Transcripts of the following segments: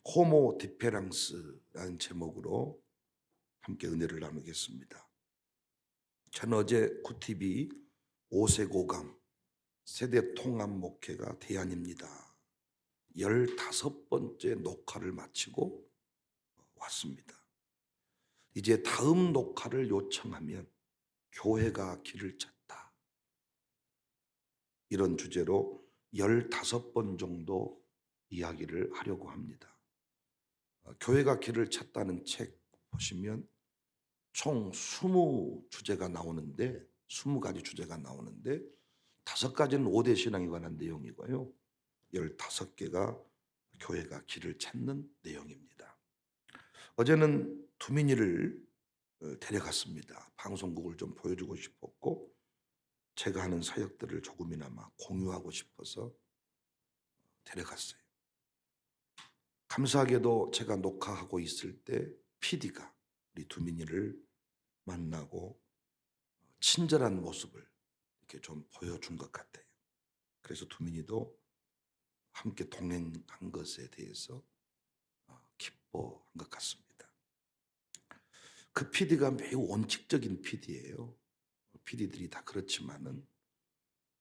호모 디페랑스라는 제목으로 함께 은혜를 나누겠습니다. 저는 어제 구티비 5세 고감 세대 통합 목회가 대안입니다. 15번째 녹화를 마치고 왔습니다. 이제 다음 녹화를 요청하면 교회가 길을 찾다. 이런 주제로 15번 정도 이야기를 하려고 합니다. 교회가 길을 찾다는 책 보시면 총 20주제가 나오는데 20가지 주제가 나오는데 5가지는 5대 신앙에 관한 내용이고요. 15개가 교회가 길을 찾는 내용입니다. 어제는 두민이를 데려갔습니다. 방송국을 좀 보여주고 싶었고 제가 하는 사역들을 조금이나마 공유하고 싶어서 데려갔어요. 감사하게도 제가 녹화하고 있을 때 PD가 우리 두민이를 만나고 친절한 모습을 이렇게 좀 보여준 것 같아요. 그래서 두민이도 함께 동행한 것에 대해서 기뻐한 것 같습니다. 그 PD가 매우 원칙적인 PD예요. PD들이 다 그렇지만은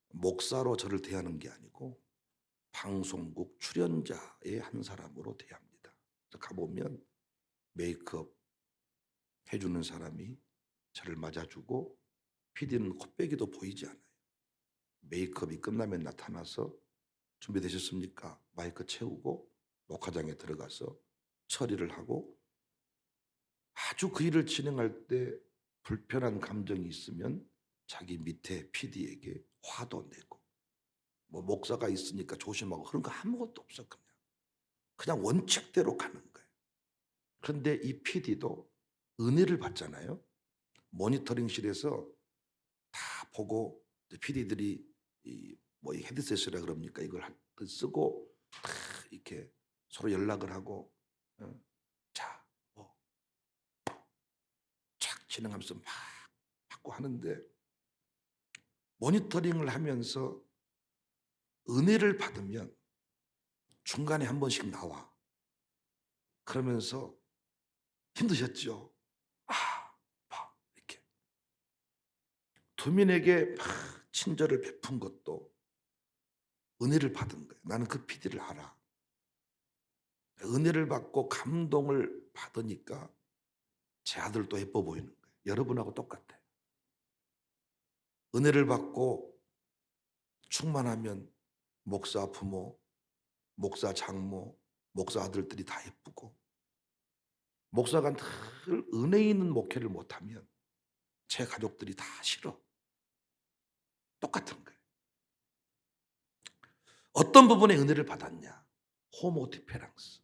목사로 저를 대하는 게 아니고 방송국 출연자의 한 사람으로 대합니다. 가보면 메이크업 해주는 사람이 저를 맞아주고 PD는 코빼기도 보이지 않아요. 메이크업이 끝나면 나타나서 준비되셨습니까? 마이크 채우고 녹화장에 들어가서 처리를 하고 아주 그 일을 진행할 때 불편한 감정이 있으면 자기 밑에 PD에게 화도 내고 뭐 목사가 있으니까 조심하고 그런 거 아무것도 없어. 그냥 원칙대로 가는 거예요. 그런데 이 PD도 은혜를 받잖아요. 모니터링실에서 다 보고 PD들이 이 헤드셋이라 그럽니까? 이걸 쓰고 다 이렇게 서로 연락을 하고 자, 착 진행하면서 막 받고 하는데 모니터링을 하면서 은혜를 받으면 중간에 한 번씩 나와. 그러면서 힘드셨죠? 이렇게 두민에게 막 친절을 베푼 것도 은혜를 받은 거예요. 나는 그 PD를 알아. 은혜를 받고 감동을 받으니까 제 아들도 예뻐 보이는 거예요. 여러분하고 똑같아요. 은혜를 받고 충만하면 목사 부모, 목사 장모, 목사 아들들이 다 예쁘고 목사가 늘 은혜 있는 목회를 못하면 제 가족들이 다 싫어. 똑같은 거예요. 어떤 부분에 은혜를 받았냐? 호모 디페랑스.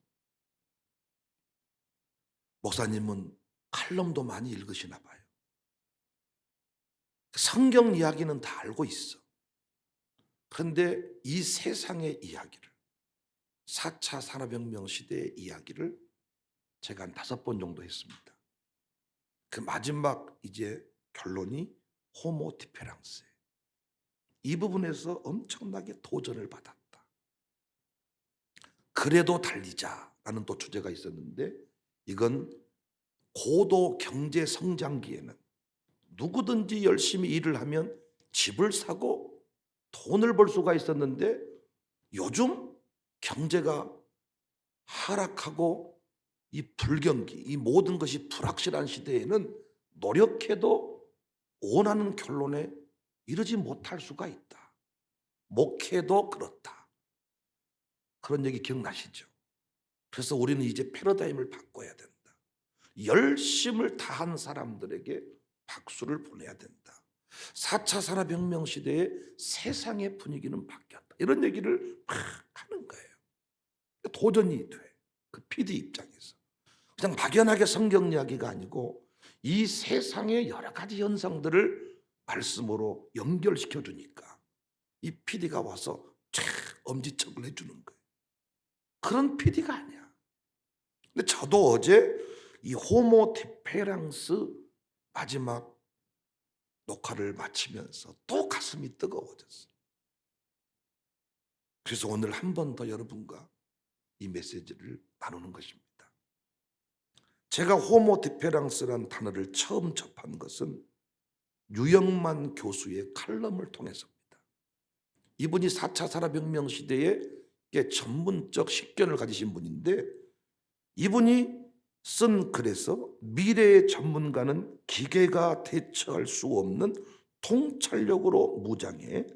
목사님은 칼럼도 많이 읽으시나 봐요. 성경 이야기는 다 알고 있어. 그런데 이 세상의 이야기를 4차 산업혁명 시대의 이야기를 제가 한 5번 정도 했습니다. 그 마지막 이제 결론이 호모 디페랑스예요. 이 부분에서 엄청나게 도전을 받았다. 그래도 달리자라는 또 주제가 있었는데 이건 고도 경제 성장기에는 누구든지 열심히 일을 하면 집을 사고 돈을 벌 수가 있었는데 요즘 경제가 하락하고 이 불경기, 이 모든 것이 불확실한 시대에는 노력해도 원하는 결론에 이르지 못할 수가 있다. 목회도 그렇다. 그런 얘기 기억나시죠? 그래서 우리는 이제 패러다임을 바꿔야 된다. 열심을 다한 사람들에게 박수를 보내야 된다. 4차 산업혁명 시대에 세상의 분위기는 바뀌었다. 이런 얘기를 막 하는 거예요. 도전이 돼. 그 PD 입장에서. 그냥 막연하게 성경 이야기가 아니고 이 세상의 여러 가지 현상들을 말씀으로 연결시켜 주니까 이 PD가 와서 쫙 엄지척을 해주는 거예요. 그런 PD가 아니야. 근데 저도 어제 이 호모 디페랑스 마지막 녹화를 마치면서 또 가슴이 뜨거워졌어요. 그래서 오늘 한 번 더 여러분과 이 메시지를 나누는 것입니다. 제가 호모 디페랑스라는 단어를 처음 접한 것은 유영만 교수의 칼럼을 통해서입니다. 이분이 4차 산업혁명 시대에 전문적 식견을 가지신 분인데, 이분이 쓴 글에서 미래의 전문가는 기계가 대처할 수 없는 통찰력으로 무장해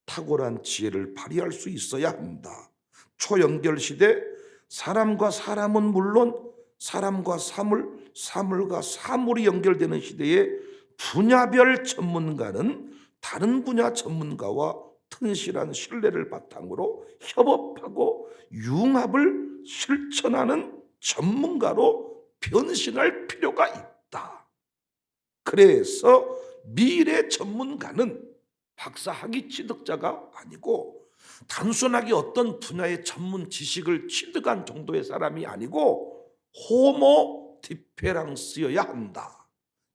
탁월한 지혜를 발휘할 수 있어야 한다. 초연결 시대 사람과 사람은 물론 사람과 사물, 사물과 사물이 연결되는 시대에 분야별 전문가는 다른 분야 전문가와 튼실한 신뢰를 바탕으로 협업하고 융합을 실천하는 전문가로 변신할 필요가 있다. 그래서 미래 전문가는 박사학위 취득자가 아니고 단순하게 어떤 분야의 전문 지식을 취득한 정도의 사람이 아니고 호모 디페랑스여야 한다.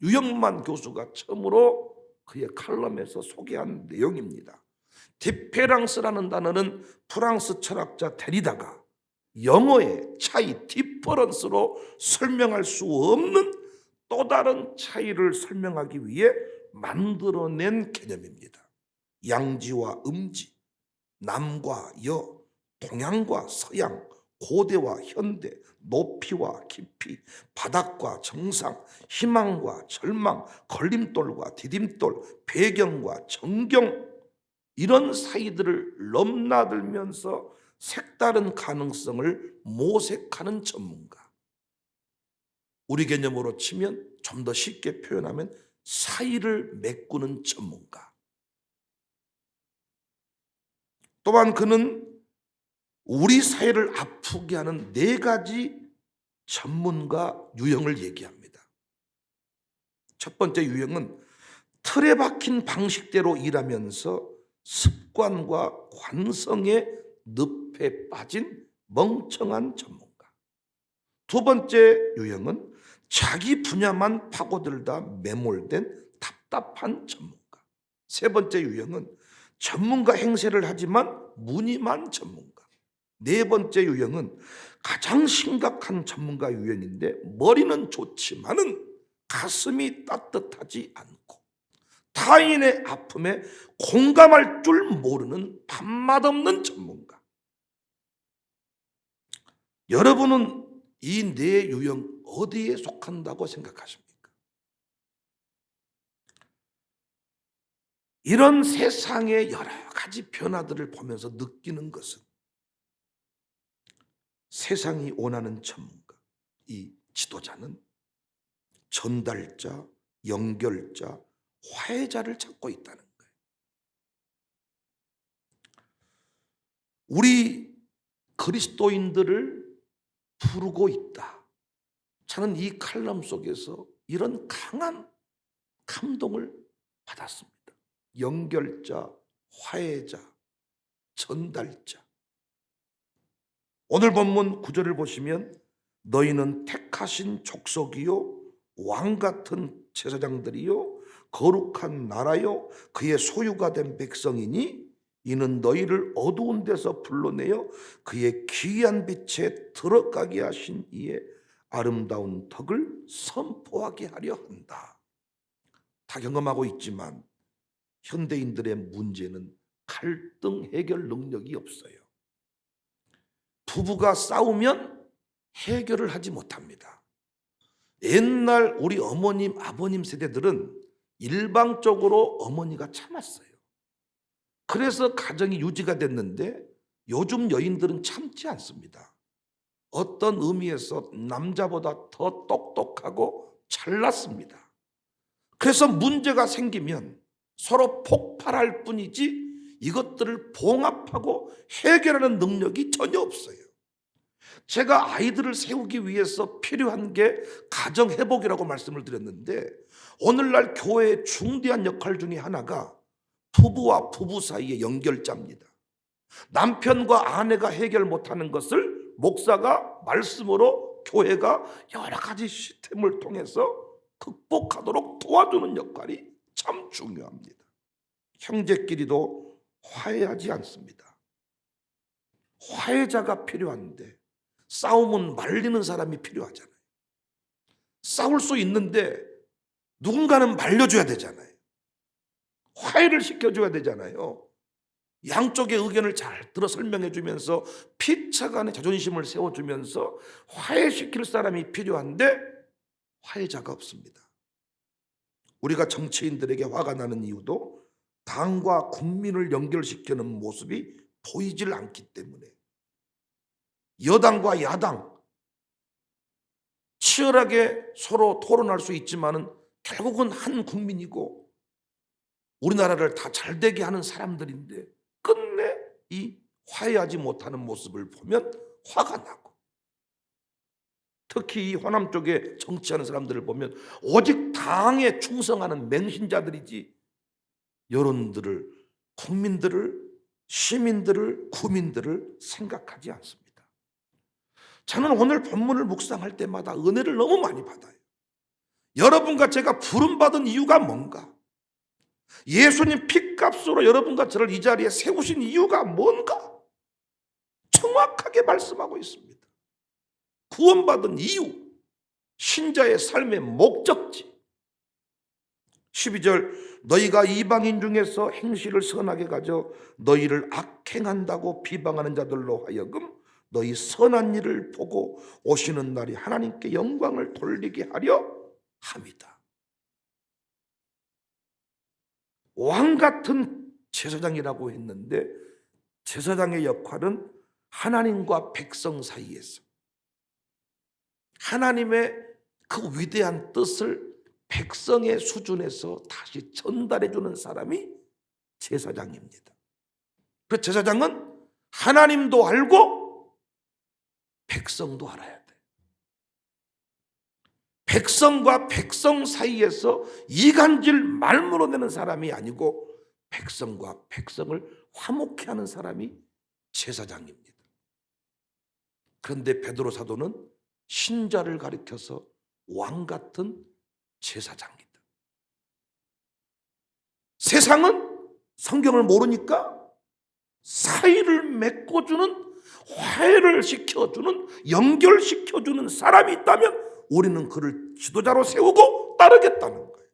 유영만 교수가 처음으로 그의 칼럼에서 소개한 내용입니다. 디페랑스라는 단어는 프랑스 철학자 데리다가 영어의 차이, 디퍼런스로 설명할 수 없는 또 다른 차이를 설명하기 위해 만들어낸 개념입니다. 양지와 음지, 남과 여, 동양과 서양, 고대와 현대, 높이와 깊이, 바닥과 정상, 희망과 절망, 걸림돌과 디딤돌, 배경과 정경, 이런 사이들을 넘나들면서 색다른 가능성을 모색하는 전문가. 우리 개념으로 치면 좀 더 쉽게 표현하면 사이를 메꾸는 전문가. 또한 그는 우리 사회를 아프게 하는 4가지 전문가 유형을 얘기합니다. 첫 번째 유형은 틀에 박힌 방식대로 일하면서 습관과 관성의 늪에 빠진 멍청한 전문가. 두 번째 유형은 자기 분야만 파고들다 매몰된 답답한 전문가. 세 번째 유형은 전문가 행세를 하지만 무늬만 전문가. 네 번째 유형은 가장 심각한 전문가 유형인데 머리는 좋지만은 가슴이 따뜻하지 않고 타인의 아픔에 공감할 줄 모르는 밥맛 없는 전문가. 여러분은 이 네 유형 어디에 속한다고 생각하십니까? 이런 세상의 여러 가지 변화들을 보면서 느끼는 것은 세상이 원하는 전문가, 이 지도자는 전달자, 연결자, 화해자를 찾고 있다는 거예요. 우리 그리스도인들을 부르고 있다. 저는 이 칼럼 속에서 이런 강한 감동을 받았습니다. 연결자, 화해자, 전달자. 오늘 본문 9절을 보시면 너희는 택하신 족속이요 왕 같은 제사장들이요 거룩한 나라요 그의 소유가 된 백성이니 이는 너희를 어두운 데서 불러내어 그의 귀한 빛에 들어가게 하신 이의 아름다운 덕을 선포하게 하려 한다. 다 경험하고 있지만 현대인들의 문제는 갈등 해결 능력이 없어요. 부부가 싸우면 해결을 하지 못합니다. 옛날 우리 어머님, 아버님 세대들은 일방적으로 어머니가 참았어요. 그래서 가정이 유지가 됐는데 요즘 여인들은 참지 않습니다. 어떤 의미에서 남자보다 더 똑똑하고 잘났습니다. 그래서 문제가 생기면 서로 폭발할 뿐이지 이것들을 봉합하고 해결하는 능력이 전혀 없어요. 제가 아이들을 세우기 위해서 필요한 게 가정회복이라고 말씀을 드렸는데 오늘날 교회의 중대한 역할 중에 하나가 부부와 부부 사이의 연결자입니다. 남편과 아내가 해결 못하는 것을 목사가 말씀으로 교회가 여러 가지 시스템을 통해서 극복하도록 도와주는 역할이 참 중요합니다. 형제끼리도 화해하지 않습니다. 화해자가 필요한데 싸움은 말리는 사람이 필요하잖아요. 싸울 수 있는데 누군가는 말려줘야 되잖아요. 화해를 시켜줘야 되잖아요. 양쪽의 의견을 잘 들어 설명해 주면서 피차 간의 자존심을 세워주면서 화해시킬 사람이 필요한데 화해자가 없습니다. 우리가 정치인들에게 화가 나는 이유도 당과 국민을 연결시키는 모습이 보이질 않기 때문에, 여당과 야당 치열하게 서로 토론할 수 있지만은 결국은 한 국민이고 우리나라를 다 잘되게 하는 사람들인데 끝내 이 화해하지 못하는 모습을 보면 화가 나고, 특히 이 호남 쪽에 정치하는 사람들을 보면 오직 당에 충성하는 맹신자들이지 여론들을, 국민들을, 시민들을, 구민들을 생각하지 않습니다. 저는 오늘 본문을 묵상할 때마다 은혜를 너무 많이 받아요. 여러분과 제가 부름받은 이유가 뭔가? 예수님 핏값으로 여러분과 저를 이 자리에 세우신 이유가 뭔가? 정확하게 말씀하고 있습니다. 구원받은 이유, 신자의 삶의 목적지. 12절, 너희가 이방인 중에서 행실을 선하게 가져 너희를 악행한다고 비방하는 자들로 하여금 너희 선한 일을 보고 오시는 날이 하나님께 영광을 돌리게 하려 함이다. 왕 같은 제사장이라고 했는데 제사장의 역할은 하나님과 백성 사이에서 하나님의 그 위대한 뜻을 백성의 수준에서 다시 전달해 주는 사람이 제사장입니다. 그 제사장은 하나님도 알고 백성도 알아야 돼. 백성과 백성 사이에서 이간질 말물어내는 사람이 아니고 백성과 백성을 화목케 하는 사람이 제사장입니다. 그런데 베드로 사도는 신자를 가리켜서 왕 같은 제사장이다. 세상은 성경을 모르니까 사이를 맺어주는, 화해를 시켜주는, 연결시켜주는 사람이 있다면 우리는 그를 지도자로 세우고 따르겠다는 거예요.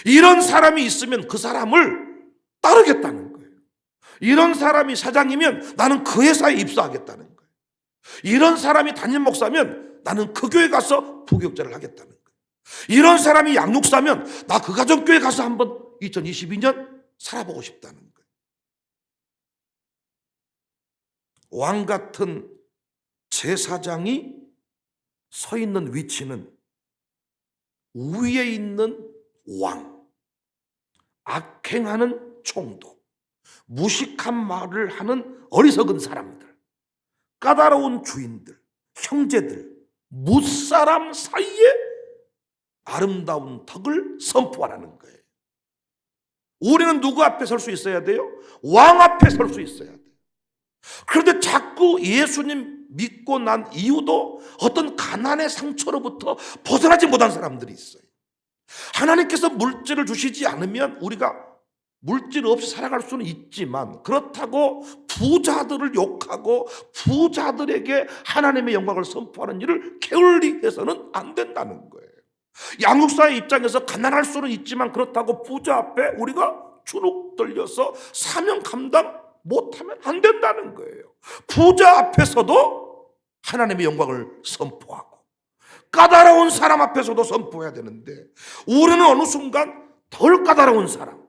이런 사람이 있으면 그 사람을 따르겠다는 거예요. 이런 사람이 사장이면 나는 그 회사에 입사하겠다는 거예요. 이런 사람이 담임 목사면 나는 그 교회 가서 부교육자를 하겠다는 거예요. 이런 사람이 양육사면 나 그 가정교회 가서 한번 2022년 살아보고 싶다는 거예요. 왕 같은 제사장이 서 있는 위치는 위에 있는 왕, 악행하는 총독, 무식한 말을 하는 어리석은 사람들, 까다로운 주인들, 형제들, 무사람 사이에 아름다운 덕을 선포하라는 거예요. 우리는 누구 앞에 설 수 있어야 돼요? 왕 앞에 설 수 있어야 돼요. 그런데 자꾸 예수님 믿고 난 이유도 어떤 가난의 상처로부터 벗어나지 못한 사람들이 있어요. 하나님께서 물질을 주시지 않으면 우리가 물질 없이 살아갈 수는 있지만 그렇다고 부자들을 욕하고 부자들에게 하나님의 영광을 선포하는 일을 게을리해서는 안 된다는 거예요. 양육사의 입장에서 가난할 수는 있지만 그렇다고 부자 앞에 우리가 주눅 들려서 사명 감당 못하면 안 된다는 거예요. 부자 앞에서도 하나님의 영광을 선포하고 까다로운 사람 앞에서도 선포해야 되는데 우리는 어느 순간 덜 까다로운 사람,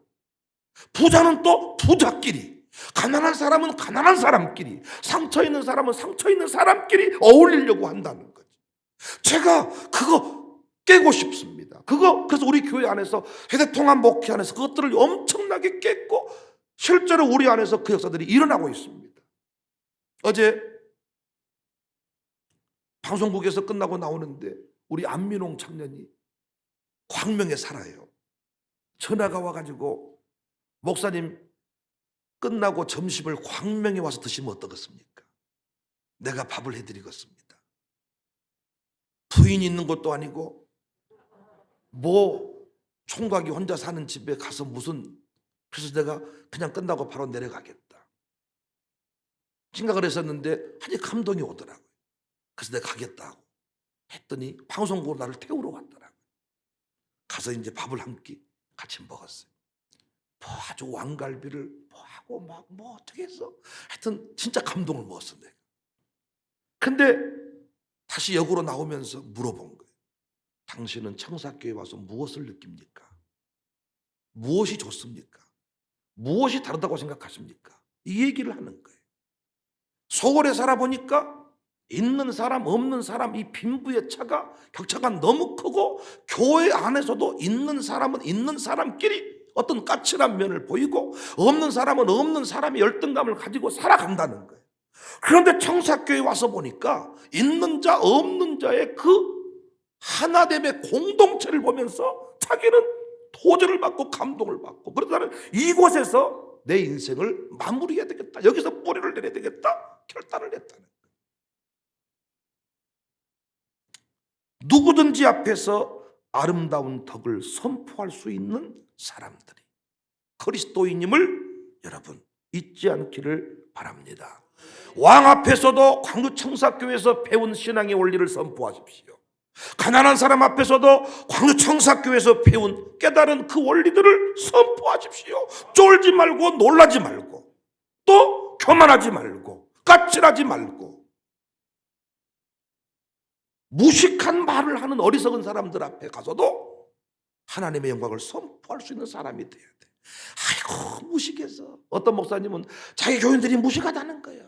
부자는 또 부자끼리, 가난한 사람은 가난한 사람끼리, 상처 있는 사람은 상처 있는 사람끼리 어울리려고 한다는 거죠. 제가 그거 깨고 싶습니다. 그래서 우리 교회 안에서 세대통합 목회 안에서 그것들을 엄청나게 깼고 실제로 우리 안에서 그 역사들이 일어나고 있습니다. 어제 방송국에서 끝나고 나오는데 우리 안민홍 청년이 광명에 살아요. 전화가 와가지고 목사님 끝나고 점심을 광명에 와서 드시면 어떻겠습니까? 내가 밥을 해드리겠습니다. 부인이 있는 것도 아니고 총각이 혼자 사는 집에 가서 그래서 내가 그냥 끝나고 바로 내려가겠다 생각을 했었는데 아주 감동이 오더라고요. 그래서 내가 가겠다고 했더니 방송국으로 나를 태우러 왔더라고요. 가서 이제 밥을 한 끼 같이 먹었어요. 뭐 아주 왕갈비를 뭐 하고 막 뭐 어떻게 해서 하여튼 진짜 감동을 먹었어 내가. 근데 다시 역으로 나오면서 물어본 거예요. 당신은 청사교회 와서 무엇을 느낍니까? 무엇이 좋습니까? 무엇이 다르다고 생각하십니까? 이 얘기를 하는 거예요. 서울에 살아보니까 있는 사람 없는 사람 이 빈부의 차가 격차가 너무 크고 교회 안에서도 있는 사람은 있는 사람끼리 어떤 까칠한 면을 보이고 없는 사람은 없는 사람의 열등감을 가지고 살아간다는 거예요. 그런데 청사교회 와서 보니까 있는 자 없는 자의 그 하나됨의 공동체를 보면서 자기는 도전을 받고 감동을 받고, 그래서 나는 이곳에서 내 인생을 마무리해야 되겠다, 여기서 뿌리를 내려야 되겠다 결단을 했다는 거예요. 누구든지 앞에서 아름다운 덕을 선포할 수 있는 사람들이 그리스도인임을 여러분 잊지 않기를 바랍니다. 왕 앞에서도 광주청사교회에서 배운 신앙의 원리를 선포하십시오. 가난한 사람 앞에서도 광주청사교회에서 배운 깨달은 그 원리들을 선포하십시오. 쫄지 말고 놀라지 말고 또 교만하지 말고 까칠하지 말고 무식한 말을 하는 어리석은 사람들 앞에 가서도 하나님의 영광을 선포할 수 있는 사람이 돼야 돼. 아이고 무식해서 어떤 목사님은 자기 교인들이 무식하다는 거예요.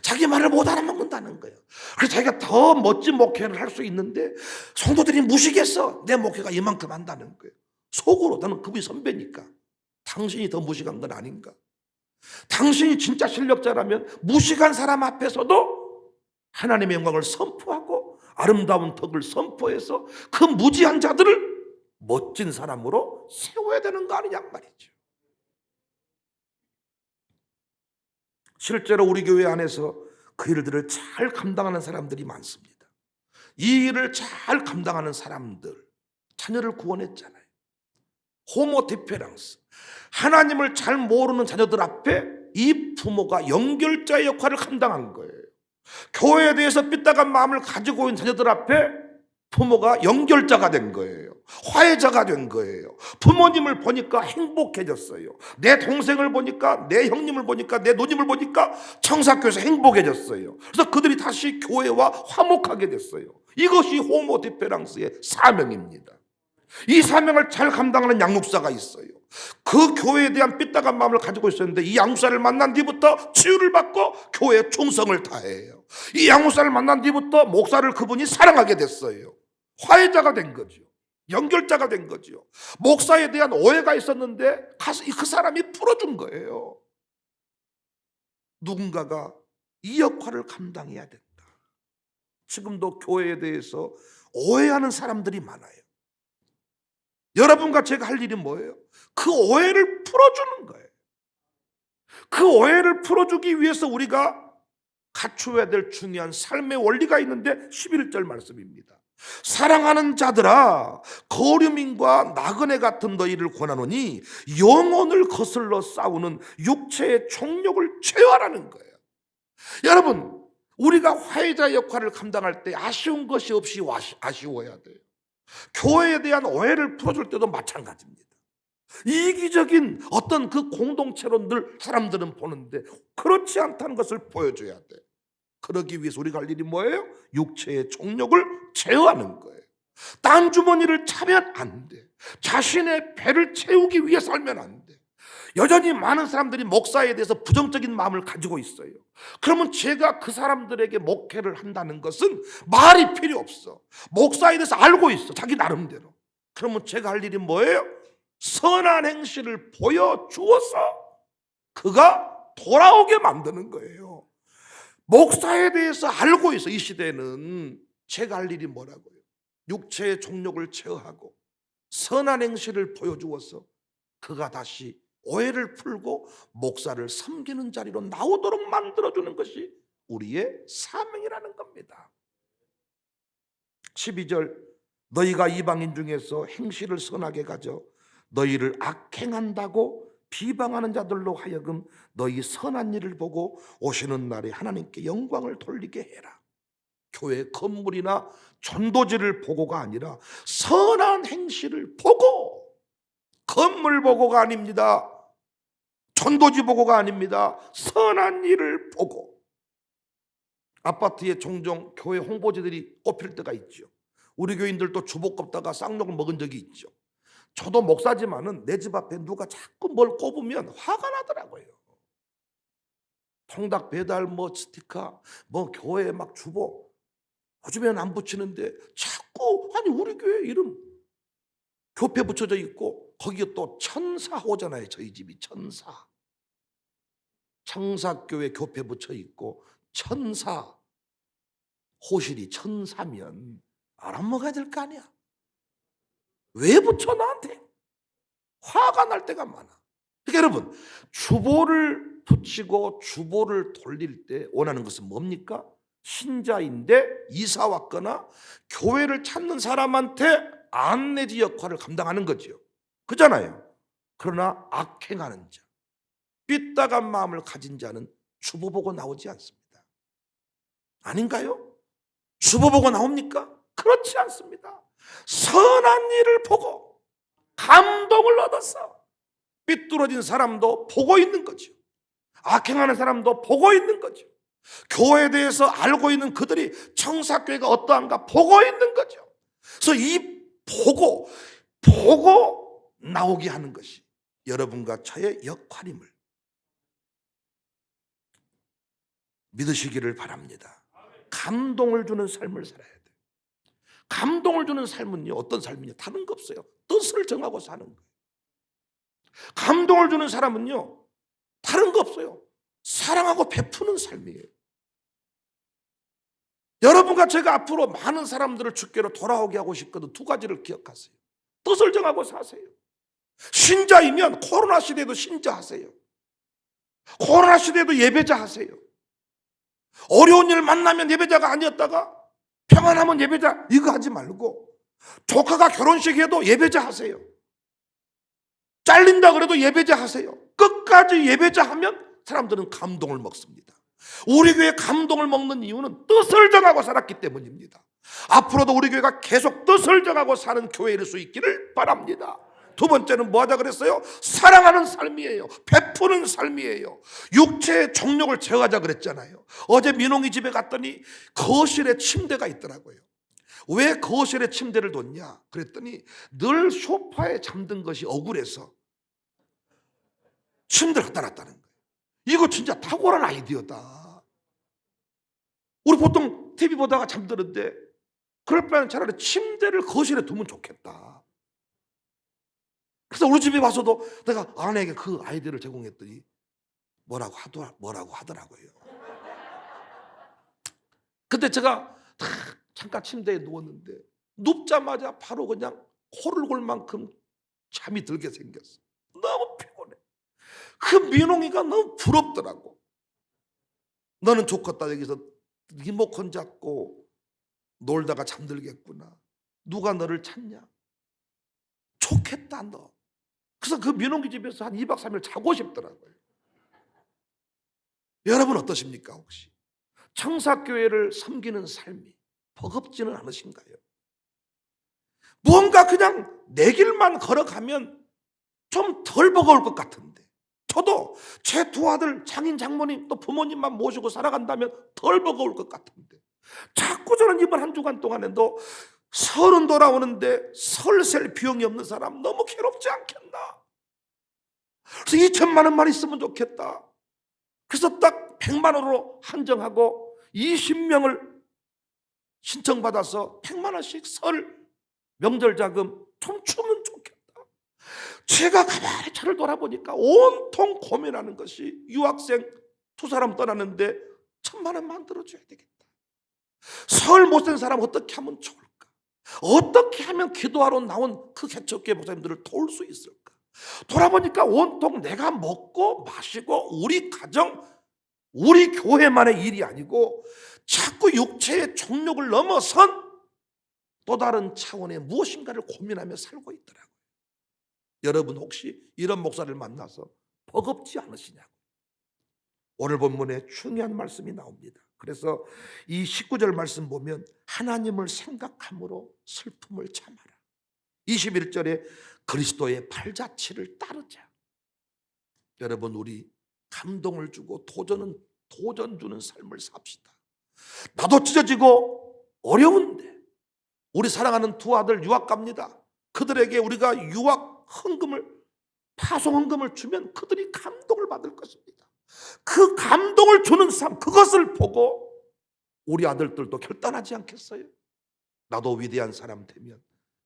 자기 말을 못 알아먹는다는 거예요. 그래서 자기가 더 멋진 목회를 할 수 있는데 성도들이 무식해서 내 목회가 이만큼 한다는 거예요. 속으로 나는 그분이 선배니까 당신이 더 무식한 건 아닌가. 당신이 진짜 실력자라면 무식한 사람 앞에서도 하나님의 영광을 선포하고 아름다운 덕을 선포해서 그 무지한 자들을 멋진 사람으로 세워야 되는 거 아니냐 말이죠. 실제로 우리 교회 안에서 그 일들을 잘 감당하는 사람들이 많습니다. 이 일을 잘 감당하는 사람들 자녀를 구원했잖아요. 호모 디페랑스, 하나님을 잘 모르는 자녀들 앞에 이 부모가 연결자의 역할을 감당한 거예요. 교회에 대해서 삐딱한 마음을 가지고 있는 자녀들 앞에 부모가 연결자가 된 거예요. 화해자가 된 거예요. 부모님을 보니까 행복해졌어요. 내 동생을 보니까, 내 형님을 보니까, 내 누님을 보니까 청사교회에서 행복해졌어요. 그래서 그들이 다시 교회와 화목하게 됐어요. 이것이 호모 디페랑스의 사명입니다. 이 사명을 잘 감당하는 양육사가 있어요. 그 교회에 대한 삐딱한 마음을 가지고 있었는데 이 양육사를 만난 뒤부터 치유를 받고 교회에 충성을 다해요. 이 양육사를 만난 뒤부터 목사를 그분이 사랑하게 됐어요. 화해자가 된 거죠. 연결자가 된 거죠. 목사에 대한 오해가 있었는데 그 사람이 풀어준 거예요. 누군가가 이 역할을 감당해야 된다. 지금도 교회에 대해서 오해하는 사람들이 많아요. 여러분과 제가 할 일이 뭐예요? 그 오해를 풀어주는 거예요. 그 오해를 풀어주기 위해서 우리가 갖추어야 될 중요한 삶의 원리가 있는데 11절 말씀입니다. 사랑하는 자들아, 거류민과 나그네 같은 너희를 권하노니 영혼을 거슬러 싸우는 육체의 정욕을 제어하라는 거예요. 여러분, 우리가 화해자 역할을 감당할 때 아쉬운 것이 없이 아쉬워야 돼요. 교회에 대한 오해를 풀어줄 때도 마찬가지입니다. 이기적인 어떤 그 공동체론들 사람들은 보는데 그렇지 않다는 것을 보여줘야 돼. 그러기 위해서 우리가 할 일이 뭐예요? 육체의 정욕을 제어하는 거예요. 딴 주머니를 차면 안 돼. 자신의 배를 채우기 위해 살면 안 돼. 여전히 많은 사람들이 목사에 대해서 부정적인 마음을 가지고 있어요. 그러면 제가 그 사람들에게 목회를 한다는 것은 말이 필요 없어. 목사에 대해서 알고 있어, 자기 나름대로. 그러면 제가 할 일이 뭐예요? 선한 행실을 보여주어서 그가 돌아오게 만드는 거예요. 목사에 대해서 알고 있어. 이 시대는 제가 할 일이 뭐라고요? 육체의 종욕을 제어하고 선한 행실을 보여주어서 그가 다시 오해를 풀고 목사를 섬기는 자리로 나오도록 만들어주는 것이 우리의 사명이라는 겁니다. 12절, 너희가 이방인 중에서 행실을 선하게 가져 너희를 악행한다고 비방하는 자들로 하여금 너희 선한 일을 보고 오시는 날에 하나님께 영광을 돌리게 해라. 교회 건물이나 전도지를 보고가 아니라 선한 행실을 보고, 건물 보고가 아닙니다. 전도지 보고가 아닙니다. 선한 일을 보고. 아파트에 종종 교회 홍보지들이 꼽힐 때가 있죠. 우리 교인들도 주보 꼽다가 쌍욕을 먹은 적이 있죠. 저도 목사지만은 내 집 앞에 누가 자꾸 뭘 꼽으면 화가 나더라고요. 통닭 배달 스티커 교회 막 주보 요즘에는 안 붙이는데 자꾸, 아니 우리 교회 이름 교패 붙여져 있고 거기에 또 천사호잖아요. 저희 집이 청사교회 교패 붙여 있고 천사, 호실이 천사면 알아먹어야 될 거 아니야. 왜 붙여 나한테? 화가 날 때가 많아. 그러니까 여러분, 주보를 붙이고 주보를 돌릴 때 원하는 것은 뭡니까? 신자인데 이사 왔거나 교회를 찾는 사람한테 안내지 역할을 감당하는 거죠. 그잖아요. 그러나 악행하는 자, 삐딱한 마음을 가진 자는 주보 보고 나오지 않습니다. 아닌가요? 주보 보고 나옵니까? 그렇지 않습니다. 선한 일을 보고 감동을 얻어서 삐뚤어진 사람도 보고 있는 거죠. 악행하는 사람도 보고 있는 거죠. 교회에 대해서 알고 있는 그들이 청사교회가 어떠한가 보고 있는 거죠. 그래서 이 보고 나오게 하는 것이 여러분과 저의 역할임을 믿으시기를 바랍니다. 감동을 주는 삶을 살아야 돼요. 감동을 주는 삶은요, 어떤 삶이냐? 다른 거 없어요. 뜻을 정하고 사는 거예요. 감동을 주는 사람은요, 다른 거 없어요. 사랑하고 베푸는 삶이에요. 여러분과 제가 앞으로 많은 사람들을 주께로 돌아오게 하고 싶거든. 두 가지를 기억하세요. 뜻을 정하고 사세요. 신자이면 코로나 시대에도 신자하세요. 코로나 시대에도 예배자 하세요. 어려운 일 만나면 예배자가 아니었다가 평안하면 예배자, 이거 하지 말고 조카가 결혼식 해도 예배자 하세요. 잘린다 그래도 예배자 하세요. 끝까지 예배자 하면 사람들은 감동을 먹습니다. 우리 교회 감동을 먹는 이유는 뜻을 정하고 살았기 때문입니다. 앞으로도 우리 교회가 계속 뜻을 정하고 사는 교회일 수 있기를 바랍니다. 두 번째는 뭐 하자 그랬어요? 사랑하는 삶이에요. 베푸는 삶이에요. 육체의 정욕을 제어하자 그랬잖아요. 어제 민홍이 집에 갔더니 거실에 침대가 있더라고요. 왜 거실에 침대를 뒀냐 그랬더니 늘 소파에 잠든 것이 억울해서 침대를 갖다 놨다는 거예요. 이거 진짜 탁월한 아이디어다. 우리 보통 TV 보다가 잠드는데 그럴 바에는 차라리 침대를 거실에 두면 좋겠다. 그래서 우리 집에 와서도 내가 아내에게 그 아이디어를 제공했더니 뭐라고 하더라고요. 근데 제가 딱 잠깐 침대에 누웠는데 눕자마자 바로 그냥 코를 골 만큼 잠이 들게 생겼어. 너무 피곤해. 그 민홍이가 너무 부럽더라고. 너는 좋겠다. 여기서 리모컨 잡고 놀다가 잠들겠구나. 누가 너를 찾냐? 좋겠다 너. 그래서 그 민홍기 집에서 한 2박 3일 자고 싶더라고요. 여러분 어떠십니까 혹시? 청사교회를 섬기는 삶이 버겁지는 않으신가요? 무언가 그냥 내 길만 걸어가면 좀 덜 버거울 것 같은데, 저도 제 두 아들 장인 장모님 또 부모님만 모시고 살아간다면 덜 버거울 것 같은데, 자꾸 저는 이번 한 주간 동안에도 설은 돌아오는데 설 셀 비용이 없는 사람 너무 괴롭지 않겠나? 그래서 2천만 원만 있으면 좋겠다. 그래서 딱 100만 원으로 한정하고 20명을 신청받아서 100만 원씩 설 명절 자금 좀 주면 좋겠다. 제가 가만히 차를 돌아보니까 온통 고민하는 것이 유학생 두 사람 떠나는데 1,000만 원 만들어줘야 되겠다. 설 못 쓴 사람 어떻게 하면 좋을까? 어떻게 하면 기도하러 나온 그 개척교회 목사님들을 도울 수 있을까? 돌아보니까 온통 내가 먹고 마시고 우리 가정, 우리 교회만의 일이 아니고 자꾸 육체의 정욕을 넘어선 또 다른 차원의 무엇인가를 고민하며 살고 있더라고요. 여러분 혹시 이런 목사를 만나서 버겁지 않으시냐고. 오늘 본문에 중요한 말씀이 나옵니다. 그래서 이 19절 말씀 보면 하나님을 생각함으로 슬픔을 참아라. 21절에 그리스도의 발자취를 따르자. 여러분, 우리 감동을 주고 도전 주는 삶을 삽시다. 나도 찢어지고 어려운데 우리 사랑하는 두 아들 유학 갑니다. 그들에게 우리가 유학 헌금을, 파송 헌금을 주면 그들이 감동을 받을 것입니다. 그 감동을 주는 삶, 그것을 보고 우리 아들들도 결단하지 않겠어요? 나도 위대한 사람 되면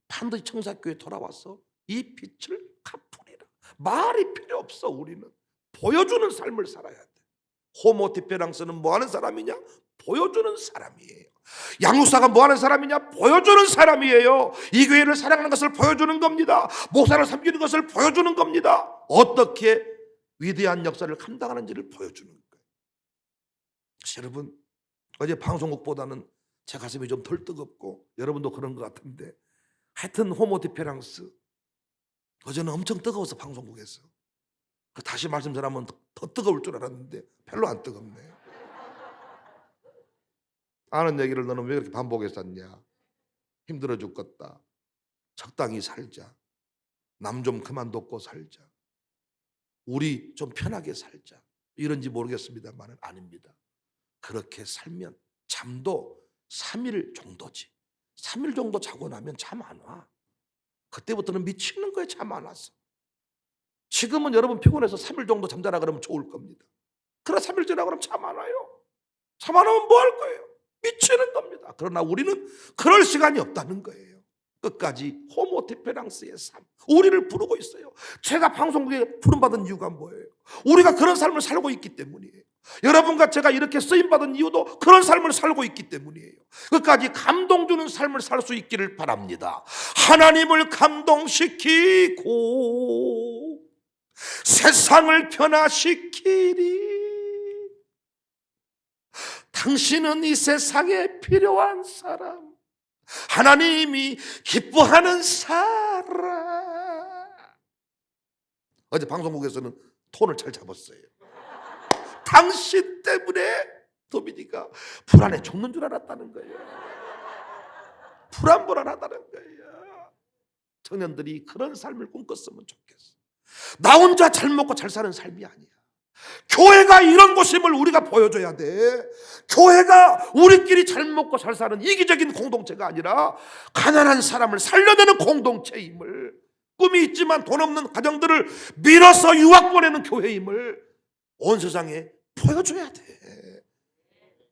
반드시 청사교회에 돌아와서 이 빛을 갚으리라. 말이 필요 없어. 우리는 보여주는 삶을 살아야 돼. 호모 디페랑스는 뭐 하는 사람이냐? 보여주는 사람이에요. 양육사가 뭐 하는 사람이냐? 보여주는 사람이에요. 이 교회를 사랑하는 것을 보여주는 겁니다. 목사를 섬기는 것을 보여주는 겁니다. 어떻게 위대한 역사를 감당하는지를 보여주는 거예요. 여러분, 어제 방송국보다는 제 가슴이 좀 덜 뜨겁고 여러분도 그런 것 같은데, 하여튼 호모 디페랑스 어제는 엄청 뜨거워서 방송국에서 다시 말씀 전하면 더 뜨거울 줄 알았는데 별로 안 뜨겁네요. 아는 얘기를 너는 왜 그렇게 반복해서 했냐? 힘들어 죽겠다. 적당히 살자. 남 좀 그만 돕고 살자. 우리 좀 편하게 살자. 이런지 모르겠습니다만 아닙니다. 그렇게 살면 잠도 3일 정도지. 3일 정도 자고 나면 잠 안 와. 그때부터는 미치는 거예요. 잠 안 와서. 지금은 여러분 피곤해서 3일 정도 잠자라 그러면 좋을 겁니다. 그러나 3일 지나고 그러면 잠 안 와요. 잠 안 오면 뭐 할 거예요? 미치는 겁니다. 그러나 우리는 그럴 시간이 없다는 거예요. 끝까지 호모 디페랑스의 삶, 우리를 부르고 있어요. 제가 방송국에 부름받은 이유가 뭐예요? 우리가 그런 삶을 살고 있기 때문이에요. 여러분과 제가 이렇게 쓰임받은 이유도 그런 삶을 살고 있기 때문이에요. 끝까지 감동 주는 삶을 살 수 있기를 바랍니다. 하나님을 감동시키고 세상을 변화시키리. 당신은 이 세상에 필요한 사람, 하나님이 기뻐하는 사람. 어제 방송국에서는 톤을 잘 잡았어요. 당신 때문에 도민이가 불안해 죽는 줄 알았다는 거예요. 불안하다는 거예요. 청년들이 그런 삶을 꿈꿨으면 좋겠어. 나 혼자 잘 먹고 잘 사는 삶이 아니야. 교회가 이런 곳임을 우리가 보여줘야 돼. 교회가 우리끼리 잘 먹고 잘 사는 이기적인 공동체가 아니라 가난한 사람을 살려내는 공동체임을, 꿈이 있지만 돈 없는 가정들을 밀어서 유학 보내는 교회임을 온 세상에 보여줘야 돼.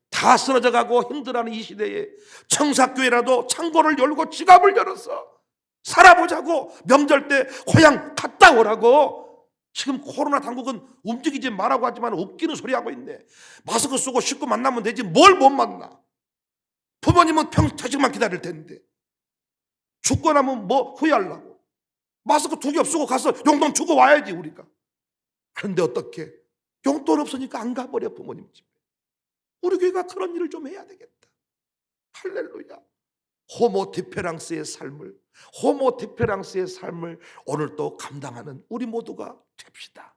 다 쓰러져 가고 힘들어하는 이 시대에 청사교회라도 창고를 열고 지갑을 열어서 살아보자고, 명절 때 고향 갔다 오라고. 지금 코로나 당국은 움직이지 말라고 하지만 웃기는 소리 하고 있네. 마스크 쓰고 쉽고 만나면 되지 뭘 못 만나. 부모님은 평생만 기다릴 텐데 죽고 나면 뭐 후회하려고. 마스크 2개 쓰고 가서 용돈 주고 와야지 우리가. 그런데 어떻게 용돈 없으니까 안 가버려 부모님 집에. 우리 교회가 그런 일을 좀 해야 되겠다. 할렐루야. 호모 디페랑스의 삶을 오늘 또 감당하는 우리 모두가 됩시다.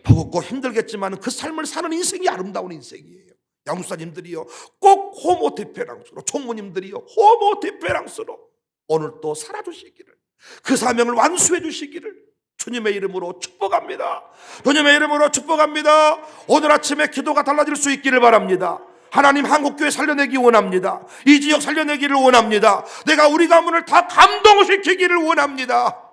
버겁고 힘들겠지만 그 삶을 사는 인생이 아름다운 인생이에요. 양육사님들이요, 꼭 호모 디페랑스로, 총무님들이요, 호모 디페랑스로 오늘 또 살아주시기를, 그 사명을 완수해 주시기를 주님의 이름으로 축복합니다. 주님의 이름으로 축복합니다. 오늘 아침에 기도가 달라질 수 있기를 바랍니다. 하나님, 한국교회 살려내기 원합니다. 이 지역 살려내기를 원합니다. 내가 우리 가문을 다 감동시키기를 원합니다.